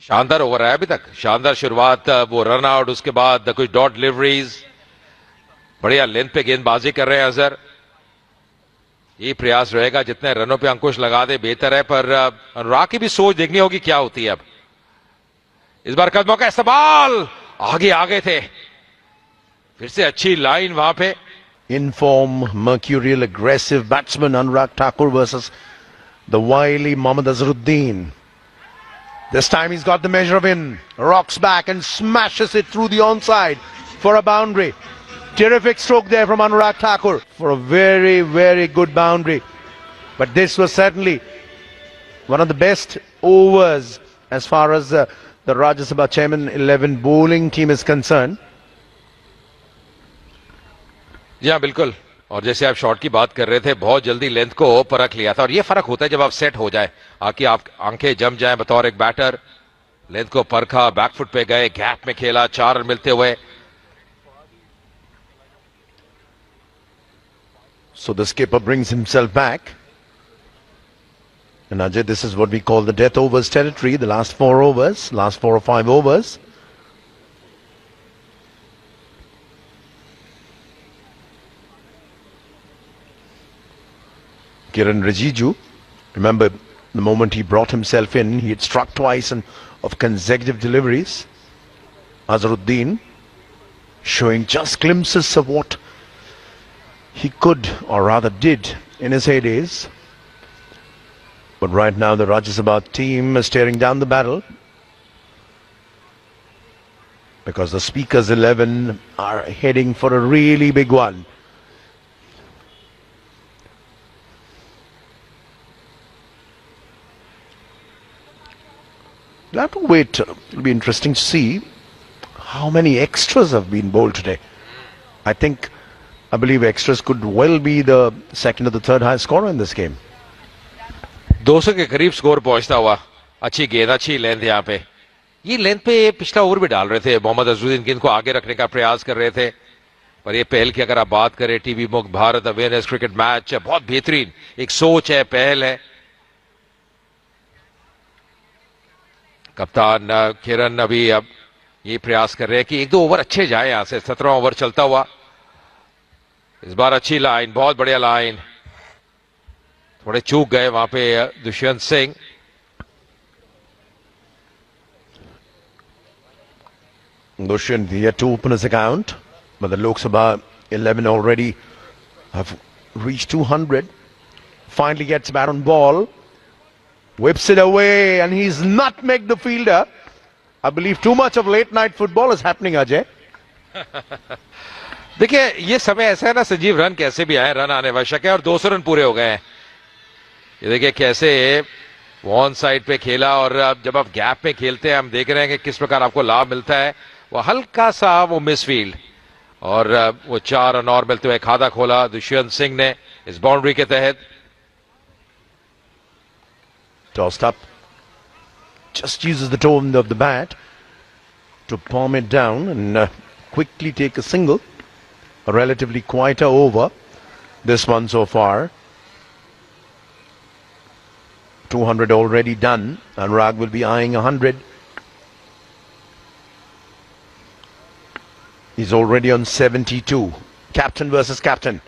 शानदार ओवर है अभी तक, शानदार शुरुआत, वो रन आउट, उसके बाद कुछ डॉट डिलीवरीज, बढ़िया लेंथ पे गेंदबाजी कर रहे हैं अजहर। ये प्रयास रहेगा जितने रनों पे अंकुश लगा दे बेहतर है, पर अनुराग की भी सोच देखनी होगी क्या होती है। अब इस बार कदमों का इस्तेमाल, आगे आगे थे, फिर से अच्छी लाइन वहां पे। In form, mercurial, aggressive batsman Anurag Thakur versus the wily Mohammad Azharuddin. This time he's got the measure of in, rocks back and smashes it through the onside for a boundary. Terrific stroke there from Anurag Thakur for a very, very good boundary. But this was certainly one of the best overs as far as the Rajya Sabha Chairman 11 bowling team is concerned. जी हाँ बिल्कुल, और जैसे आप shot की बात कर रहे थे, बहुत जल्दी लेंथ को परख लिया था, और ये फर्क होता है जब आप सेट हो जाए, आके आप आंखें जम जाए बतौर एक बैटर। लेंथ को परखा, बैकफुट पे गए, गैप में खेला, 4 रन मिलते हुए। So the skipper brings himself back. And Ajay, this is what we call the death overs territory, the last 4 overs, last 4 or 5 overs. Kiran Rijiju, remember the moment he brought himself in, he had struck twice and of consecutive deliveries. Azharuddin showing just glimpses of what he could, or rather did, in his heydays. But right now the Rajya Sabha team is staring down the barrel, because the Speakers 11 are heading for a really big one. We'll have to wait. It'll be interesting to see how many extras have been bowled today. I believe extras could well be the second or the third highest scorer in this game. 200 के करीब score पहुंचता हुआ, अच्छी गेंद, अच्छी length. यहाँ पे ये लेंथ पे पिछला ओवर भी डाल रहे थे मोहम्मद अजहरुद्दीन, गेंद को आगे रखने का प्रयास कर रहे थे। पर ये पहल की अगर आप बात करें, टीवी मुक्त भारत अवेयरनेस क्रिकेट मैच, बहुत बेहतरीन एक सोच है, पहल है। कप्तान किरण अभी अब ये प्रयास कर रहे हैं कि 1-2 ओवर अच्छे जाए यहां से। 17वां ओवर चलता हुआ, इस बार अच्छी लाइन, बहुत बढ़िया लाइन, थोड़े चूक गए वहां पे Dushyant Singh. Dushyant yet to open his account, but the Lok Sabha 11 already have reached 200. Finally gets bat on ball, whips it away, and he's nutmegged the fielder. I believe too much of late night football is happening, Ajay. देखिए ये समय ऐसा है ना Sanjeev, run कैसे भी आए, run आने आवश्यक है, और 200 रन पूरे हो गए हैं। ये देखिए कैसे वो ऑन साइड पे खेला, और अब जब आप गैप में खेलते हैं हम देख रहे हैं कि किस प्रकार आपको लाभ मिलता है। वो हल्का सा वो मिसफील्ड, और वो 4 रन और मिलते हुए खाता खोला दुष्यंत सिंह ने इस बाउंड्री के तहत। Tossed up, just uses the toe of the bat to palm it down and quickly take a single. A relatively quieter over, this one so far. 200 already done. Anurag will be eyeing 100. He's already on 72. Captain versus captain.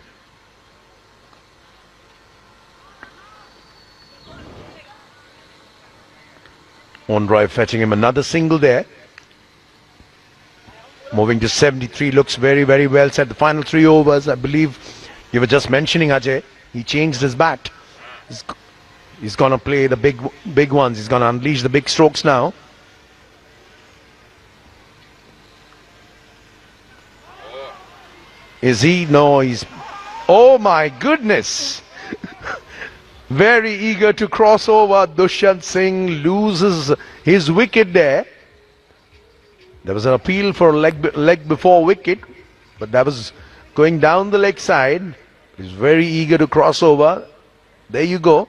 On drive fetching him another single there. Moving to 73, looks very, very well set. The final 3 overs, I believe you were just mentioning, Ajay, he changed his bat. He's going to play the big ones. He's going to unleash the big strokes now. Is he? No, he's... Oh my goodness! Very eager to cross over. Dushyant Singh loses his wicket there. There was an appeal for a leg before wicket, but that was going down the leg side. He's very eager to cross over. There you go.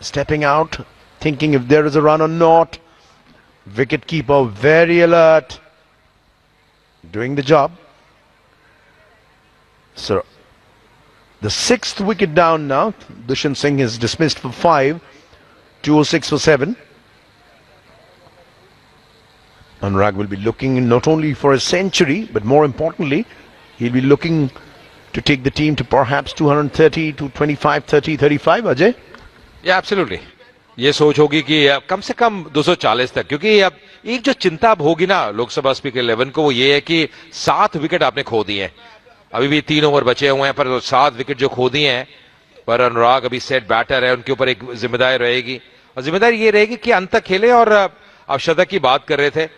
Stepping out, thinking if there is a run or not. Wicket keeper very alert, doing the job. So the 6th wicket down now. Dushyant Singh is dismissed for 5. 206 for 7. Anurag will be looking not only for a century, but more importantly, he'll be looking to take the team to perhaps 230 to 25, 30, 35, Ajay? या absolutely ये सोच होगी कि कम से कम 240 तक, क्योंकि अब एक जो चिंता अब होगी ना लोकसभा स्पीकर 11 को, वो ये है कि 7 विकेट आपने खो दिए हैं, अभी भी 3 ओवर बचे हुए हैं, पर 7 विकेट जो खो दिए हैं, पर अनुराग अभी सेट बैटर है, उनके ऊपर एक जिम्मेदारी रहेगी, और जिम्मेदारी ये रहेगी कि अंत तक खेले, और आप शतक की बात कर रहे थे,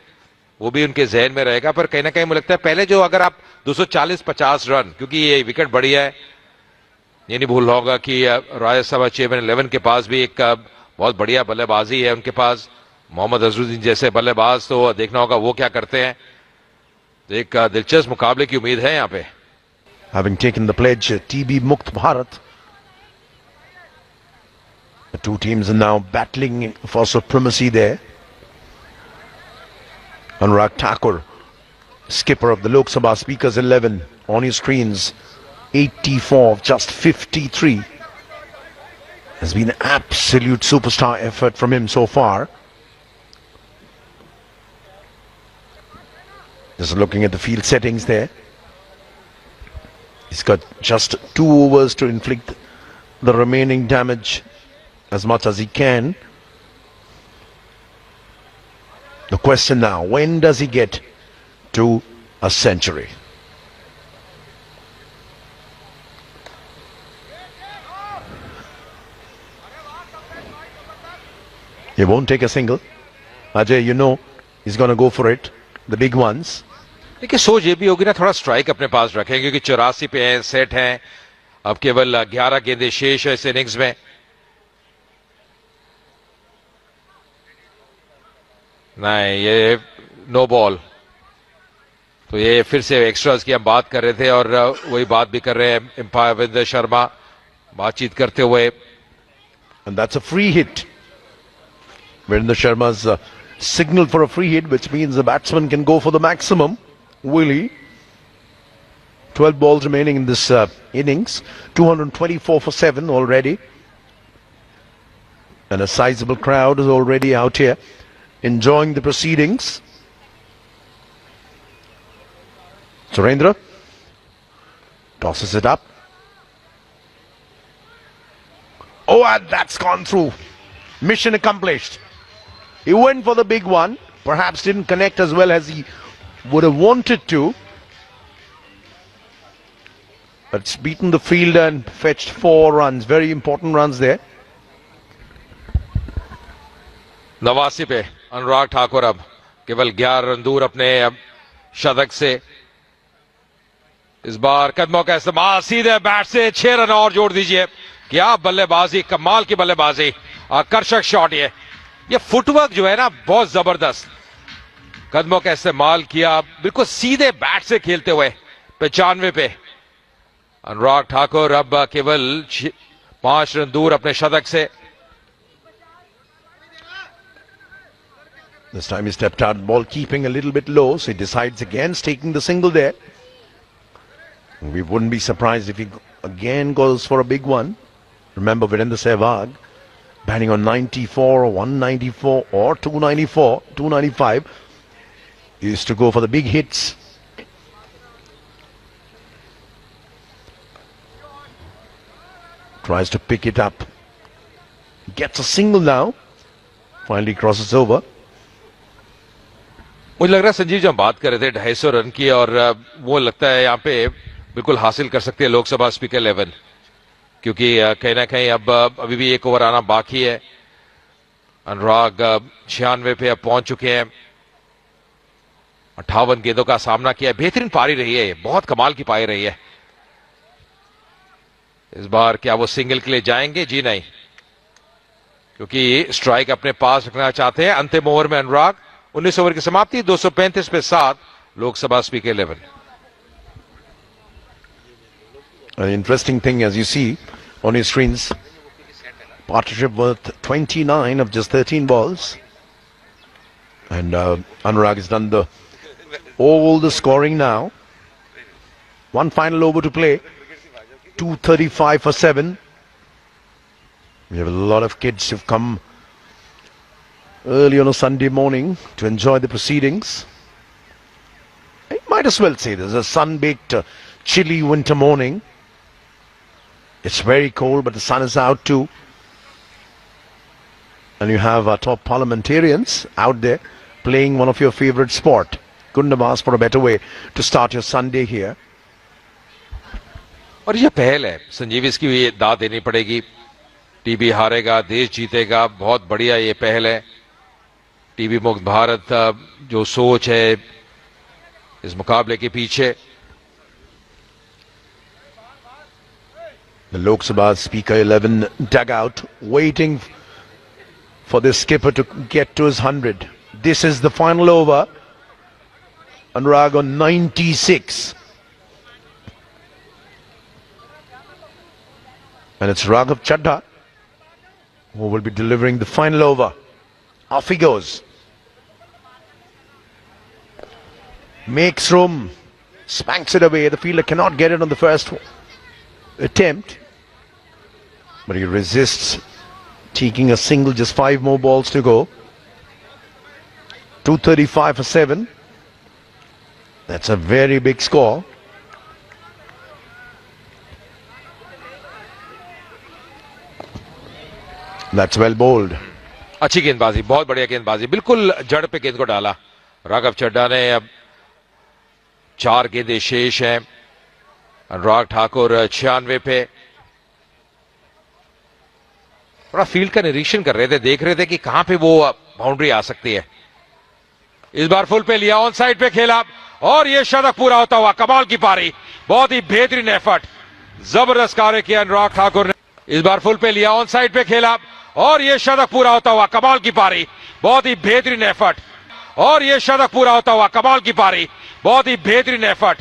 वो भी उनके जहन में रहेगा, पर कहीं ना कहीं मुझे लगता है पहले जो अगर आप 240-50 रन, क्योंकि ये विकेट बढ़िया है, ये नहीं भूलना होगा कि राज्यसभा चेयरमैन 11 के पास भी एक बहुत बढ़िया बल्लेबाजी है, उनके पास मोहम्मद अजहरुद्दीन जैसे बल्लेबाज, तो देखना होगा वो क्या करते हैं, तो एक दिलचस्प मुकाबले की उम्मीद है यहाँ पे. Having taken the pledge, TB Mukt Bharat. The two teams are now battling for supremacy there. Anurag Thakur, skipper of the Lok Sabha Speakers 11, on his screens, 84 of just 53. Has been an absolute superstar effort from him so far. Just looking at the field settings there. He's got just 2 overs to inflict the remaining damage as much as he can. The question now, when does he get to a century? He won't take a single. Ajay, you know, he's going to go for it. The big ones. देखिए सोच ये भी होगी ना, थोड़ा strike अपने पास रखें, क्योंकि 84 पे हैं, सेट हैं, अब केवल 11 गेंदें शेष है इस इनिंग्स में. नहीं, ये नो बॉल, तो ये फिर से एक्स्ट्रास की हम बात कर रहे थे, और वही बात भी कर रहे हैं एम्पायर वीरेंद्र शर्मा बातचीत करते हुए. And that's a free hit. Virendra Sharma's signal for a free hit, which means the batsman can go for the maximum. Will he? 12 balls remaining in this innings. 224 for 7 already. And a sizable crowd is already out here enjoying the proceedings. Surendra tosses it up. Oh, and that's gone through. Mission accomplished. He went for the big one. Perhaps didn't connect as well as he would have wanted to. But it's beaten the fielder and fetched 4 runs. Very important runs there. 89 पे अनुराग ठाकुर अब केवल 11 run दूर अपने शतक से. इस बार कदमों का इस्तेमाल, सीधे बैट से 6 रन और जोड़ दीजिए. क्या बल्लेबाजी, कमाल की बल्लेबाजी, आकर्षक शॉट. ये फुटवर्क जो है ना बहुत जबरदस्त. कदमों का इस्तेमाल किया, बिल्कुल सीधे बैट से खेलते हुए 95 पे अनुराग ठाकुर अब केवल 5 रन दूर अपने शतक से. This time he stepped out, ball keeping a little bit low, so he decides against taking the single there. We wouldn't be surprised if he again goes for a big one. Remember Virendra Sehwag batting on 94 or 194 or 294, 295. He used to go for the big hits. Tries to pick it up. Gets a single now. Finally crosses over. मुझे लग रहा है संजीव, जब हम बात कर रहे थे 250 रन की, और वो लगता है यहाँ पे बिल्कुल हासिल कर सकते हैं लोकसभा स्पीकर 11, क्योंकि कहीं ना कहीं अब अभी भी 1 ओवर आना बाकी है. अनुराग 96 पे अब पहुंच चुके हैं. 58 गेंदों का सामना किया. बेहतरीन पारी रही है, बहुत कमाल की पारी रही है. इस बार क्या वो सिंगल के लिए जाएंगे? जी नहीं, क्योंकि स्ट्राइक अपने पास रखना चाहते हैं. अंतिम ओवर में अनुराग. 19 ओवर की समाप्ति, 235 पे 7 Lok Sabha speaker 11. An interesting thing, as you see on your screens, partnership worth 29 of just 13 balls. And Anurag has done all the scoring now. One final over to play. 235 for 7. We have a lot of kids who've come early on a Sunday morning to enjoy the proceedings. I might as well say this is a sun-baked, chilly winter morning. It's very cold, but the sun is out too. And you have our top parliamentarians out there playing one of your favorite sport. Couldn't have asked for a better way to start your Sunday here. और ये पहल है, संजीव इसकी भी दाद देनी पड़ेगी. TB हारेगा, देश जीतेगा, बहुत बढ़िया ये पहल है. टीबी मुक्त भारत जो सोच है इस मुकाबले के पीछे. The Lok Sabha Speaker 11 dugout waiting for the skipper to get to his 100. This is the final over. Anurag on 96. And it's Raghav Chadha who will be delivering the final over. Off he goes. Makes room. Spanks it away. The fielder cannot get it on the first attempt. But he resists taking a single, just 5 more balls to go. 235 for 7. That's a very big score. That's well bowled. अच्छी गेंदबाजी, बहुत बढ़िया गेंदबाजी, बिल्कुल जड़ पे गेंद को डाला राघव चड्ढा ने. अब 4 गेंदें शेष हैं. अनुराग ठाकुर 96 पे. थोड़ा फील्ड का निरीक्षण कर रहे थे, देख रहे थे कि कहां पे वो बाउंड्री आ सकती है. इस बार फुल पे लिया, ऑन साइड पे खेला और ये शतक पूरा होता हुआ. कमाल की पारी, बहुत ही बेहतरीन एफर्ट, जबरदस्त कार्य किया अनुराग ठाकुर ने. इस बार फुल पे लिया, ऑन साइड पे खेला और ये शतक पूरा होता हुआ. कमाल की पारी, बहुत ही बेहतरीन एफर्ट और ये शतक पूरा होता हुआ. कमाल की पारी, बहुत ही बेहतरीन एफर्ट.